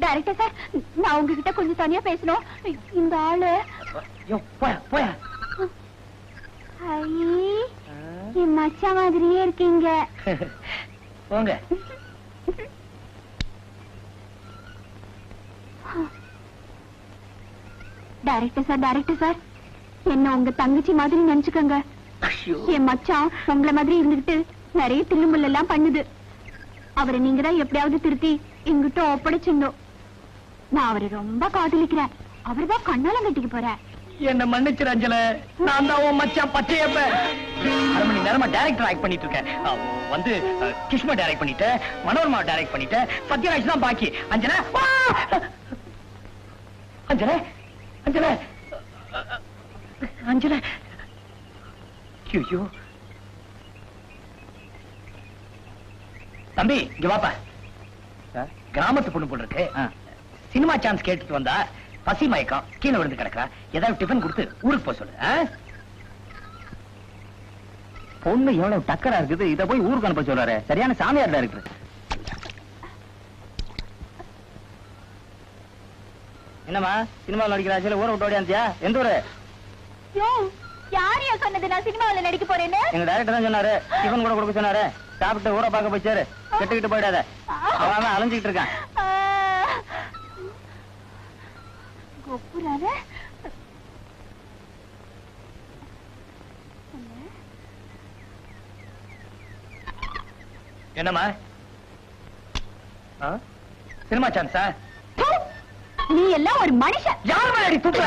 Director sir, நான் உங்ககிட்ட கொஞ்சம் தனியா பேசணும். இந்த ஆளு என் மச்சா மாதிரியே இருக்கீங்க. போங்க. டைரக்டர் சார், என்ன உங்க தங்கச்சி மாதிரி நினைச்சுக்கோங்க. என் மச்சான் உங்களை மாதிரி இருந்துகிட்டு நிறைய தில்லுமுள்ள எல்லாம் பண்ணுது. அவரை நீங்க தான் எப்படியாவது திருத்தி எங்கிட்ட ஒப்படைச்சிடணும். நான் அவரை ரொம்ப காதலிக்கிறேன். அவர்தான் கண்ணாலம் கட்டிக்கு போறேன். என்ன மன்னிச்சிரு அஞ்சல, நான் தான் உன் மச்சான் பச்சையப்ப. 1/2 மணி நேரமா டைரக்டர் ஆக்ட் பண்ணிட்டு இருக்கேன். வந்து கிஷ்மா டைரக்ட் பண்ணிட்டேன், மனோரமா டைரக்ட் பண்ணிட்டேன், சத்யராஜ் தான் பாக்கி. அஞ்சல அஞ்சல அஞ்சல அஞ்சல ஐயோ தம்பி, இங்க வாப்பா. கிராமத்து பொண்ணு போல இருக்கு. சினிமா சான்ஸ் கேட்டுட்டு வந்தா பசி மயக்கம், கீழே விழுந்து கிடக்கா. ஏதாவது டிஃபன் கொடுத்து ஊருக்கு போக சொல்லு. பொண்ணு எவ்வளவு டக்கரா இருக்குது, இத போய் ஊருக்கு அனுப்ப சொல்றாரு. சரியான சாமியார் தான் இருக்கு. என்னம்மா, சினிமாவில் நடிக்கிறாச்சு, ஊரை விட்டு ஓடியாந்தியா? எந்த ஊரு? யாரையா சொன்னது நான் சினிமாவில் நடிக்க போறேன்னு? எங்க டைரக்டர் தான் சொன்னாரு. டிஃபன் கூட கொடுக்க சொன்னாரு. சாப்பிட்டு ஊரை பார்க்க போய் சேரு. கெட்டுக்கிட்டு போயிடாத. அவன் அலைஞ்சிட்டு இருக்கான். என்னம்மா, சினிமா சான்ஸா? நீ எல்லாம் ஒரு மனுஷன். யார் மேல அடி துப்புற?